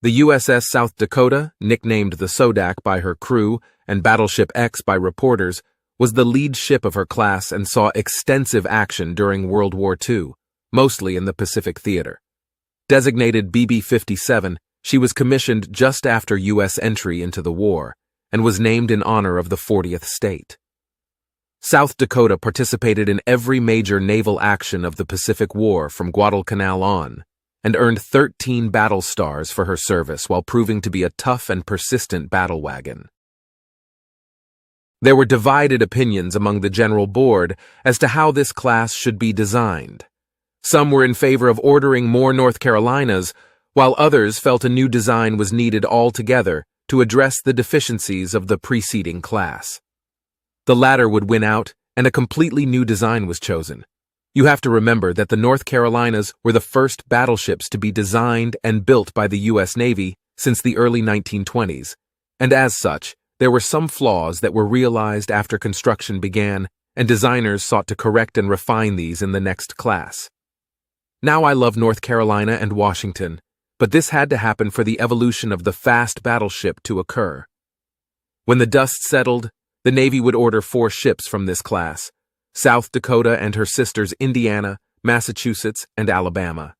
The USS South Dakota, nicknamed the SoDak by her crew and Battleship X by reporters, was the lead ship of her class and saw extensive action during World War II, mostly in the Pacific theater. Designated BB-57, she was commissioned just after U.S. entry into the war and was named in honor of the 40th state. South Dakota participated in every major naval action of the Pacific War from Guadalcanal on, and earned 13 battle stars for her service while proving to be a tough and persistent battlewagon. There were divided opinions among the General Board as to how this class should be designed. Some were in favor of ordering more North Carolinas, while others felt a new design was needed altogether to address the deficiencies of the preceding class. The latter would win out, and a completely new design was chosen. You have to remember that the North Carolinas were the first battleships to be designed and built by the U.S. Navy since the early 1920s, and as such, there were some flaws that were realized after construction began, and designers sought to correct and refine these in the next class. Now I love North Carolina and Washington, but this had to happen for the evolution of the fast battleship to occur. When the dust settled, the Navy would order 4 ships from this class: South Dakota and her sisters Indiana, Massachusetts, and Alabama.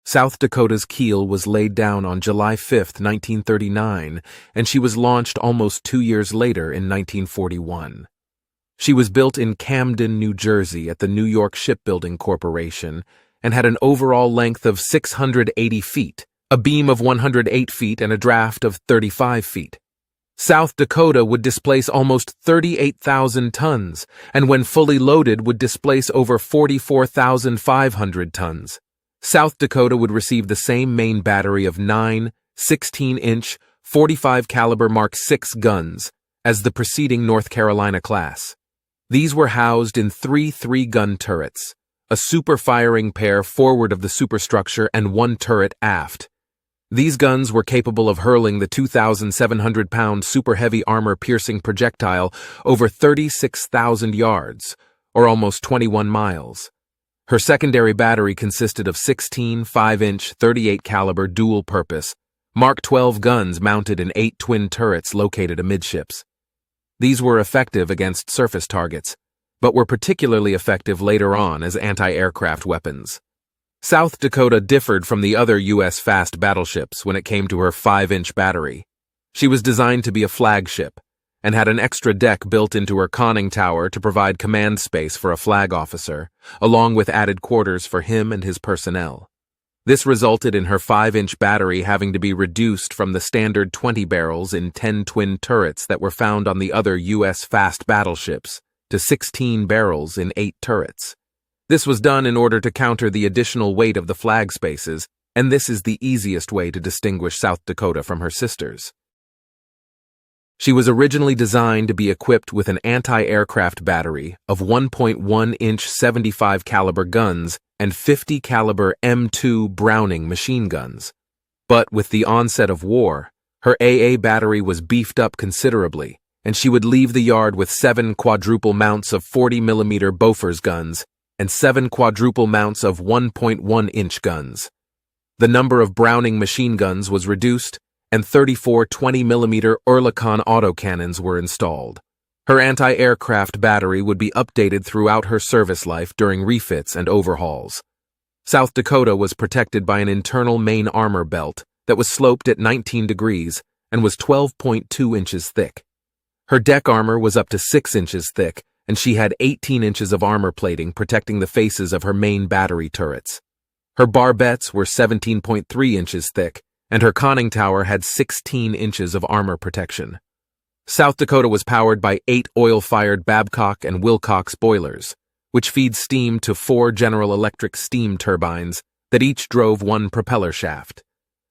South Dakota's keel was laid down on July 5, 1939, and she was launched almost 2 years later in 1941. She was built in Camden, New Jersey at the New York Shipbuilding Corporation and had an overall length of 680 feet, a beam of 108 feet, and a draft of 35 feet. South Dakota would displace almost 38,000 tons, and when fully loaded would displace over 44,500 tons. South Dakota would receive the same main battery of 9 16-inch 45 caliber Mark VI guns as the preceding North Carolina class. These were housed in 3 3-gun turrets, a super-firing pair forward of the superstructure and 1 turret aft. These guns were capable of hurling the 2,700-pound super-heavy armor-piercing projectile over 36,000 yards, or almost 21 miles. Her secondary battery consisted of 16 5-inch 38-caliber dual-purpose Mark 12 guns mounted in 8 twin turrets located amidships. These were effective against surface targets, but were particularly effective later on as anti-aircraft weapons. South Dakota differed from the other U.S. fast battleships when it came to her 5-inch battery. She was designed to be a flagship, and had an extra deck built into her conning tower to provide command space for a flag officer, along with added quarters for him and his personnel. This resulted in her 5-inch battery having to be reduced from the standard 20 barrels in 10 twin turrets that were found on the other U.S. fast battleships to 16 barrels in 8 turrets. This was done in order to counter the additional weight of the flag spaces, and this is the easiest way to distinguish South Dakota from her sisters. She was originally designed to be equipped with an anti-aircraft battery of 1.1-inch 75 caliber guns and 50 caliber M2 Browning machine guns. But with the onset of war, her AA battery was beefed up considerably, and she would leave the yard with 7 quadruple mounts of 40mm Bofors guns and 7 quadruple mounts of 1.1-inch guns. The number of Browning machine guns was reduced, and 34 20mm Oerlikon autocannons were installed. Her anti-aircraft battery would be updated throughout her service life during refits and overhauls. South Dakota was protected by an internal main armor belt that was sloped at 19 degrees and was 12.2 inches thick. Her deck armor was up to 6 inches thick, and she had 18 inches of armor plating protecting the faces of her main battery turrets. Her barbettes were 17.3 inches thick, and her conning tower had 16 inches of armor protection. South Dakota was powered by 8 oil-fired Babcock and Wilcox boilers, which feed steam to 4 General Electric steam turbines that each drove 1 propeller shaft.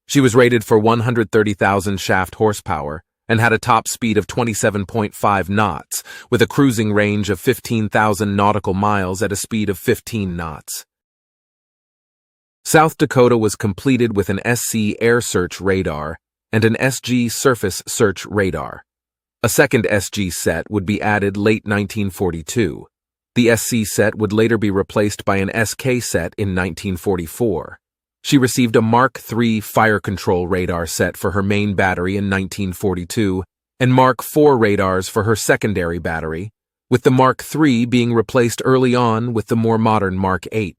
She was rated for 130,000 shaft horsepower and had a top speed of 27.5 knots, with a cruising range of 15,000 nautical miles at a speed of 15 knots. South Dakota was completed with an SC air search radar and an SG surface search radar. A second SG set would be added late 1942. The SC set would later be replaced by an SK set in 1944. She received a Mark III fire control radar set for her main battery in 1942 and Mark IV radars for her secondary battery, with the Mark III being replaced early on with the more modern Mark VIII.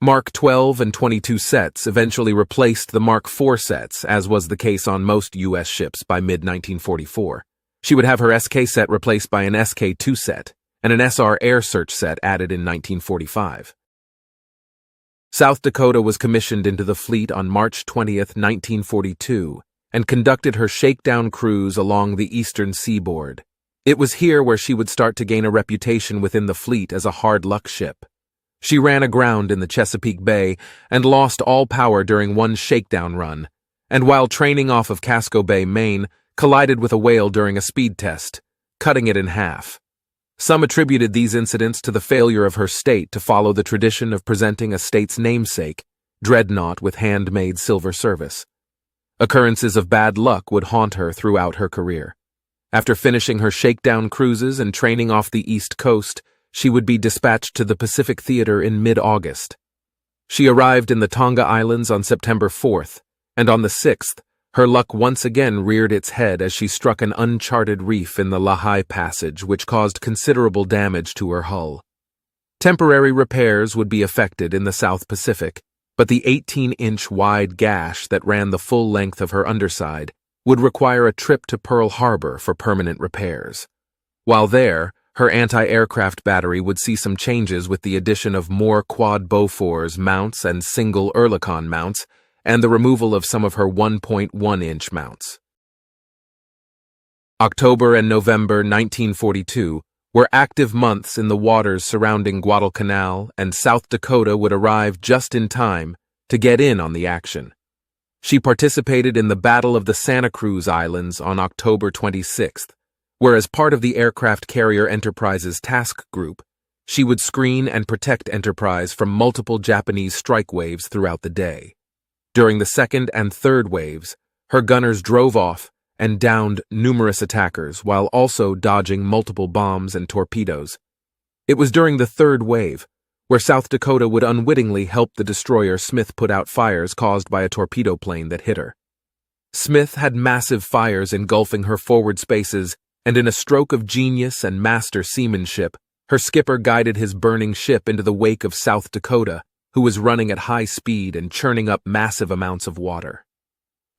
Mark 12 and 22 sets eventually replaced the Mark IV sets, as was the case on most U.S. ships by mid-1944. She would have her SK set replaced by an SK2 set, and an SR air search set added in 1945. South Dakota was commissioned into the fleet on March 20, 1942, and conducted her shakedown cruise along the eastern seaboard. It was here where she would start to gain a reputation within the fleet as a hard-luck ship. She ran aground in the Chesapeake Bay and lost all power during one shakedown run, and while training off of Casco Bay, Maine, collided with a whale during a speed test, cutting it in half. Some attributed these incidents to the failure of her state to follow the tradition of presenting a state's namesake, dreadnought with handmade silver service. Occurrences of bad luck would haunt her throughout her career. After finishing her shakedown cruises and training off the East Coast, she would be dispatched to the Pacific Theater in mid-August. She arrived in the Tonga Islands on September 4th, and on the 6th, her luck once again reared its head as she struck an uncharted reef in the Lehigh Passage, which caused considerable damage to her hull. Temporary repairs would be effected in the South Pacific, but the 18-inch wide gash that ran the full length of her underside would require a trip to Pearl Harbor for permanent repairs. While there, her anti-aircraft battery would see some changes with the addition of more quad Bofors mounts and single Oerlikon mounts, and the removal of some of her 1.1-inch mounts. October and November 1942 were active months in the waters surrounding Guadalcanal, and South Dakota would arrive just in time to get in on the action. She participated in the Battle of the Santa Cruz Islands on October 26th, where as part of the Aircraft Carrier Enterprise's task group, she would screen and protect Enterprise from multiple Japanese strike waves throughout the day. During the second and third waves, her gunners drove off and downed numerous attackers while also dodging multiple bombs and torpedoes. It was during the third wave, where South Dakota would unwittingly help the destroyer Smith put out fires caused by a torpedo plane that hit her. Smith had massive fires engulfing her forward spaces, and in a stroke of genius and master seamanship, her skipper guided his burning ship into the wake of South Dakota, who was running at high speed and churning up massive amounts of water.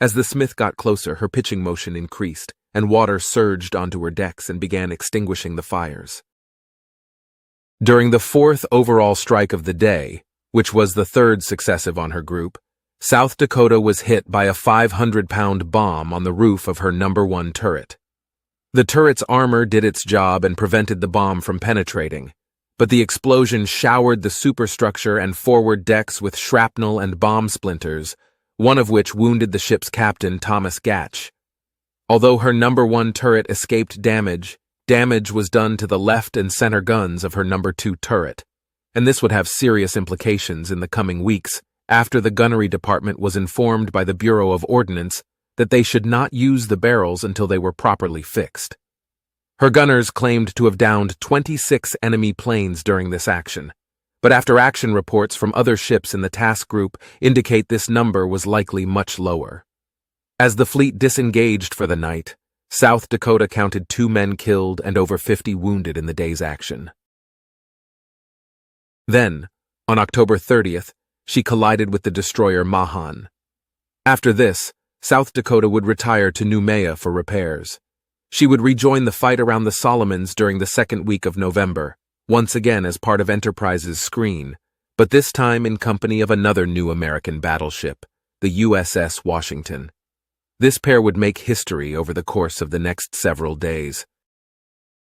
As the Smith got closer, her pitching motion increased, and water surged onto her decks and began extinguishing the fires. During the fourth overall strike of the day, which was the third successive on her group, South Dakota was hit by a 500-pound bomb on the roof of her number 1 turret. The turret's armor did its job and prevented the bomb from penetrating, but the explosion showered the superstructure and forward decks with shrapnel and bomb splinters, one of which wounded the ship's captain, Thomas Gatch. Although her number 1 turret escaped damage, damage was done to the left and center guns of her number 2 turret, and this would have serious implications in the coming weeks after the gunnery department was informed by the Bureau of Ordnance that they should not use the barrels until they were properly fixed. Her gunners claimed to have downed 26 enemy planes during this action, but after-action reports from other ships in the task group indicate this number was likely much lower. As the fleet disengaged for the night, South Dakota counted 2 men killed and over 50 wounded in the day's action. Then, on October 30th, she collided with the destroyer Mahan. After this, South Dakota would retire to Noumea for repairs. She would rejoin the fight around the Solomons during the second week of November, once again as part of Enterprise's screen, but this time in company of another new American battleship, the USS Washington. This pair would make history over the course of the next several days.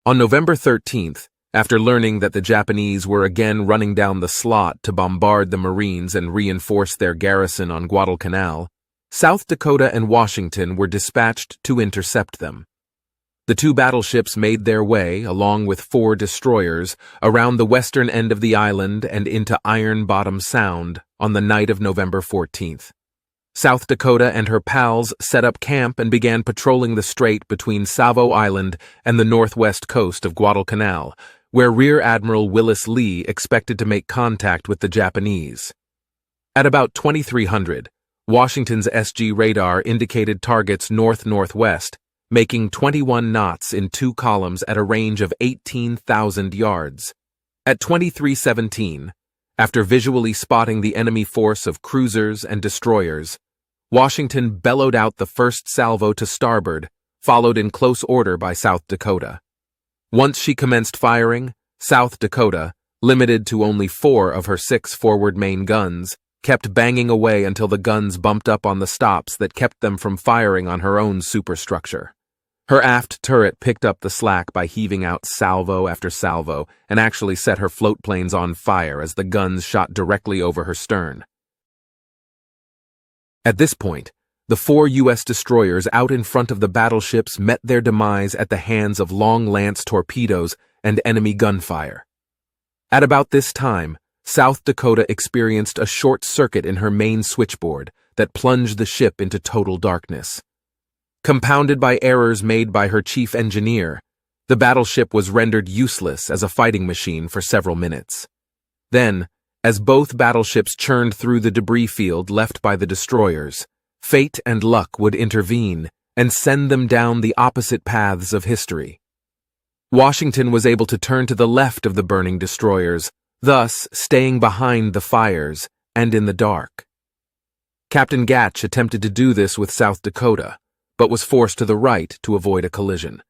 On November 13th, after learning that the Japanese were again running down the slot to bombard the Marines and reinforce their garrison on Guadalcanal, South Dakota and Washington were dispatched to intercept them. The 2 battleships made their way, along with 4 destroyers, around the western end of the island and into Iron Bottom Sound on the night of November 14th. South Dakota and her pals set up camp and began patrolling the strait between Savo Island and the northwest coast of Guadalcanal, where Rear Admiral Willis Lee expected to make contact with the Japanese. At about 2300, Washington's SG radar indicated targets north-northwest, making 21 knots in 2 columns at a range of 18,000 yards. At 2317, after visually spotting the enemy force of cruisers and destroyers, Washington bellowed out the first salvo to starboard, followed in close order by South Dakota. Once she commenced firing, South Dakota, limited to only 4 of her 6 forward main guns, kept banging away until the guns bumped up on the stops that kept them from firing on her own superstructure. Her aft turret picked up the slack by heaving out salvo after salvo and actually set her float planes on fire as the guns shot directly over her stern. At this point, the 4 U.S. destroyers out in front of the battleships met their demise at the hands of long-lance torpedoes and enemy gunfire. At about this time, South Dakota experienced a short circuit in her main switchboard that plunged the ship into total darkness. Compounded by errors made by her chief engineer, the battleship was rendered useless as a fighting machine for several minutes. Then, as both battleships churned through the debris field left by the destroyers, fate and luck would intervene and send them down the opposite paths of history. Washington was able to turn to the left of the burning destroyers, thus staying behind the fires and in the dark. Captain Gatch attempted to do this with South Dakota, but was forced to the right to avoid a collision.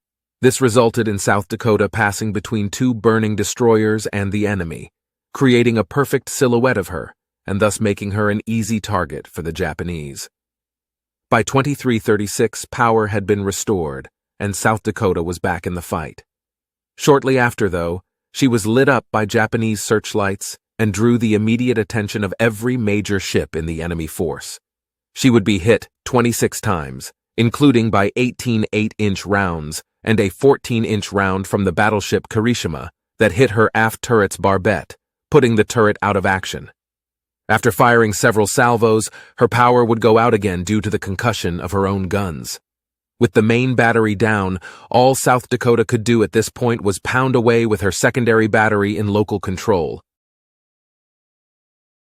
This resulted in South Dakota passing between 2 burning destroyers and the enemy, creating a perfect silhouette of her, and thus making her an easy target for the Japanese. By 2336, power had been restored, and South Dakota was back in the fight. Shortly after, though, she was lit up by Japanese searchlights and drew the immediate attention of every major ship in the enemy force. She would be hit 26 times, including by 18 8-inch rounds and a 14-inch round from the battleship Kirishima that hit her aft turret's barbette, putting the turret out of action. After firing several salvos, her power would go out again due to the concussion of her own guns. With the main battery down, all South Dakota could do at this point was pound away with her secondary battery in local control.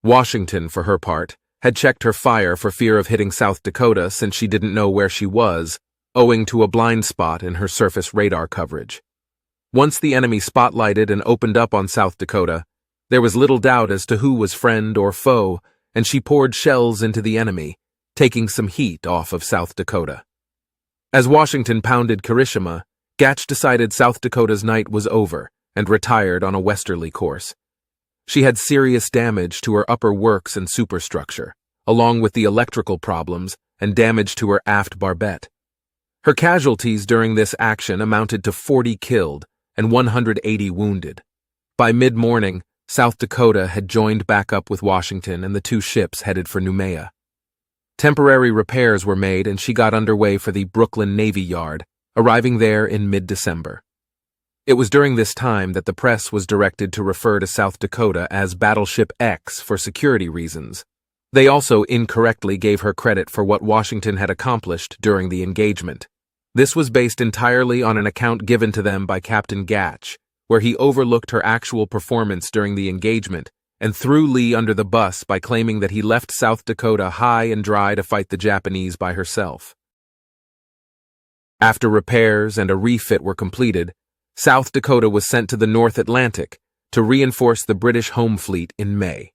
Washington, for her part, had checked her fire for fear of hitting South Dakota since she didn't know where she was, owing to a blind spot in her surface radar coverage. Once the enemy spotlighted and opened up on South Dakota, there was little doubt as to who was friend or foe, and she poured shells into the enemy, taking some heat off of South Dakota. As Washington pounded Kirishima, Gatch decided South Dakota's night was over and retired on a westerly course. She had serious damage to her upper works and superstructure, along with the electrical problems and damage to her aft barbette. Her casualties during this action amounted to 40 killed and 180 wounded. By mid-morning, South Dakota had joined back up with Washington and the 2 ships headed for Noumea. Temporary repairs were made and she got underway for the Brooklyn Navy Yard, arriving there in mid-December. It was during this time that the press was directed to refer to South Dakota as Battleship X for security reasons. They also incorrectly gave her credit for what Washington had accomplished during the engagement. This was based entirely on an account given to them by Captain Gatch, where he overlooked her actual performance during the engagement and threw Lee under the bus by claiming that he left South Dakota high and dry to fight the Japanese by herself. After repairs and a refit were completed, South Dakota was sent to the North Atlantic to reinforce the British home fleet in May.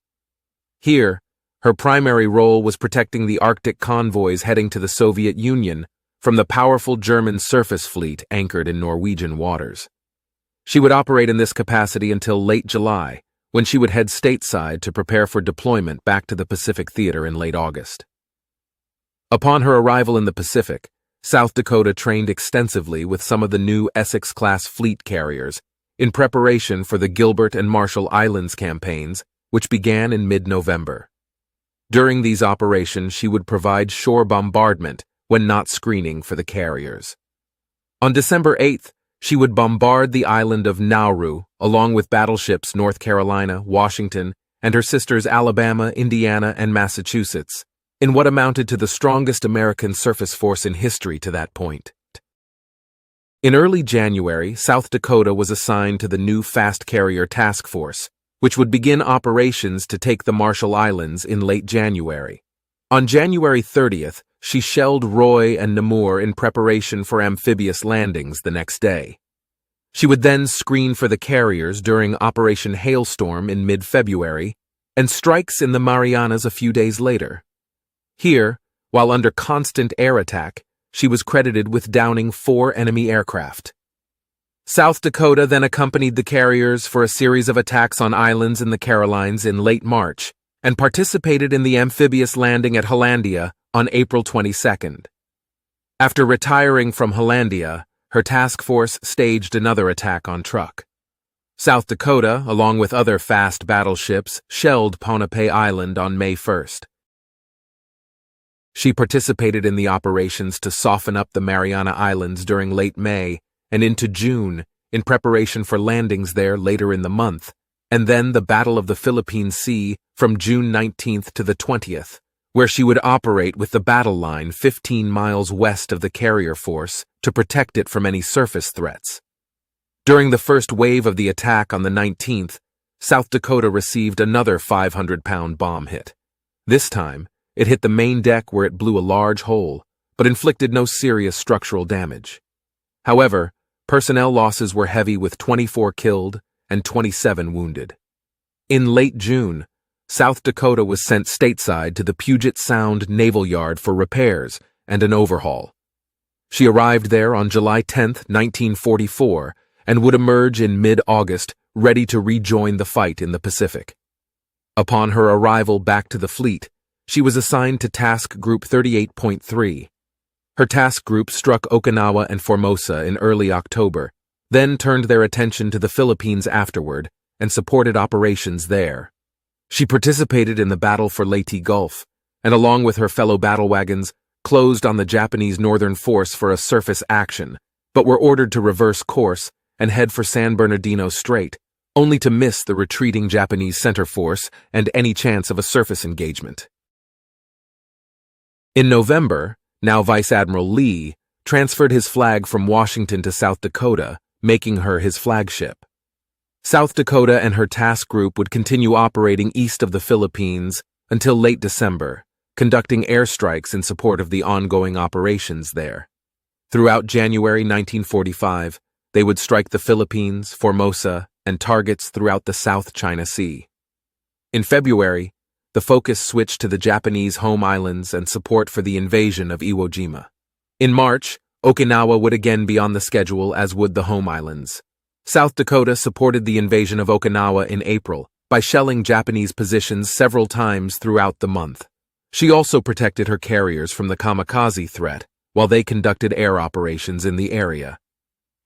Here, her primary role was protecting the Arctic convoys heading to the Soviet Union from the powerful German surface fleet anchored in Norwegian waters. She would operate in this capacity until late July, when she would head stateside to prepare for deployment back to the Pacific Theater in late August. Upon her arrival in the Pacific, South Dakota trained extensively with some of the new Essex-class fleet carriers in preparation for the Gilbert and Marshall Islands campaigns, which began in mid-November. During these operations, she would provide shore bombardment when not screening for the carriers. On December 8th, she would bombard the island of Nauru along with battleships North Carolina, Washington, and her sisters Alabama, Indiana, and Massachusetts, in what amounted to the strongest American surface force in history to that point. In early January, South Dakota was assigned to the new Fast Carrier Task Force, which would begin operations to take the Marshall Islands in late January. On January 30th, she shelled Roy and Namur in preparation for amphibious landings the next day. She would then screen for the carriers during Operation Hailstorm in mid-February and strikes in the Marianas a few days later. Here, while under constant air attack, she was credited with downing 4 enemy aircraft. South Dakota then accompanied the carriers for a series of attacks on islands in the Carolines in late March and participated in the amphibious landing at Hollandia on April 22nd. After retiring from Hollandia, her task force staged another attack on Truk. South Dakota, along with other fast battleships, shelled Ponape Island on May 1st. She participated in the operations to soften up the Mariana Islands during late May and into June in preparation for landings there later in the month, and then the Battle of the Philippine Sea from June 19th to the 20th, where she would operate with the battle line 15 miles west of the carrier force to protect it from any surface threats. During the first wave of the attack on the 19th, South Dakota received another 500-pound bomb hit. This time, it hit the main deck where it blew a large hole, but inflicted no serious structural damage. However, personnel losses were heavy with 24 killed and 27 wounded. In late June, South Dakota was sent stateside to the Puget Sound Naval Yard for repairs and an overhaul. She arrived there on July 10, 1944, and would emerge in mid-August, ready to rejoin the fight in the Pacific. Upon her arrival back to the fleet, she was assigned to Task Group 38.3. Her task group struck Okinawa and Formosa in early October, then turned their attention to the Philippines afterward and supported operations there. She participated in the battle for Leyte Gulf, and along with her fellow battlewagons, closed on the Japanese northern force for a surface action, but were ordered to reverse course and head for San Bernardino Strait, only to miss the retreating Japanese center force and any chance of a surface engagement. In November, now Vice Admiral Lee transferred his flag from Washington to South Dakota, making her his flagship. South Dakota and her task group would continue operating east of the Philippines until late December, conducting airstrikes in support of the ongoing operations there. Throughout January 1945, they would strike the Philippines, Formosa, and targets throughout the South China Sea. In February, the focus switched to the Japanese home islands and support for the invasion of Iwo Jima. In March, Okinawa would again be on the schedule, as would the home islands. South Dakota supported the invasion of Okinawa in April by shelling Japanese positions several times throughout the month. She also protected her carriers from the kamikaze threat while they conducted air operations in the area.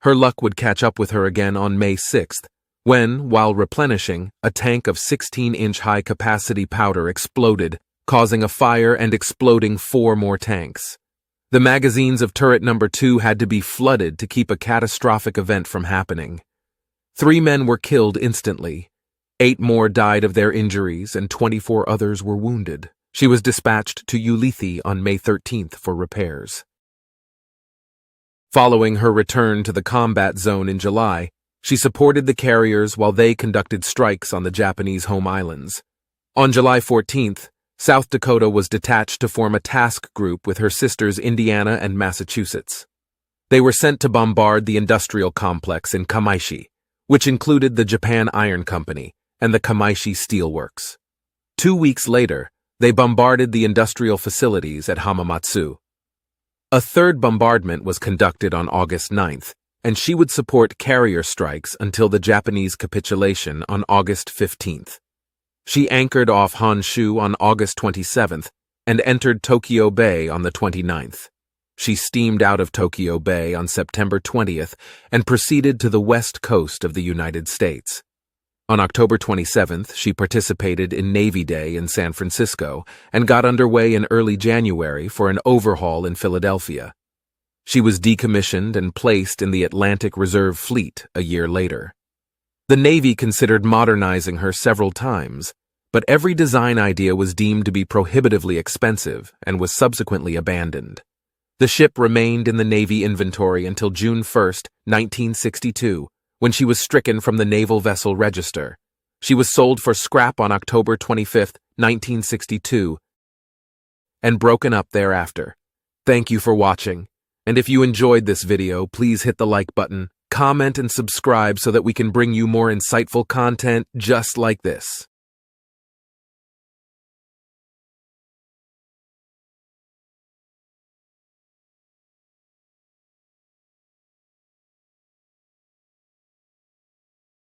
Her luck would catch up with her again on May 6th, when, while replenishing, a tank of 16-inch high-capacity powder exploded, causing a fire and exploding 4 more tanks. The magazines of turret number 2 had to be flooded to keep a catastrophic event from happening. 3 men were killed instantly. 8 more died of their injuries, and 24 others were wounded. She was dispatched to Ulithi on May 13th for repairs. Following her return to the combat zone in July, she supported the carriers while they conducted strikes on the Japanese home islands. On July 14th, South Dakota was detached to form a task group with her sisters Indiana and Massachusetts. They were sent to bombard the industrial complex in Kamaishi, which included the Japan Iron Company and the Kamaishi Steel Works. 2 weeks later, they bombarded the industrial facilities at Hamamatsu. A third bombardment was conducted on August 9th, and she would support carrier strikes until the Japanese capitulation on August 15th. She anchored off Honshu on August 27th and entered Tokyo Bay on the 29th. She steamed out of Tokyo Bay on September 20th and proceeded to the west coast of the United States. On October 27th, she participated in Navy Day in San Francisco and got underway in early January for an overhaul in Philadelphia. She was decommissioned and placed in the Atlantic Reserve Fleet a year later. The Navy considered modernizing her several times, but every design idea was deemed to be prohibitively expensive and was subsequently abandoned. The ship remained in the Navy inventory until June 1, 1962, when she was stricken from the Naval Vessel Register. She was sold for scrap on October 25, 1962, and broken up thereafter. Thank you for watching, and if you enjoyed this video, please hit the like button, comment and subscribe so that we can bring you more insightful content just like this.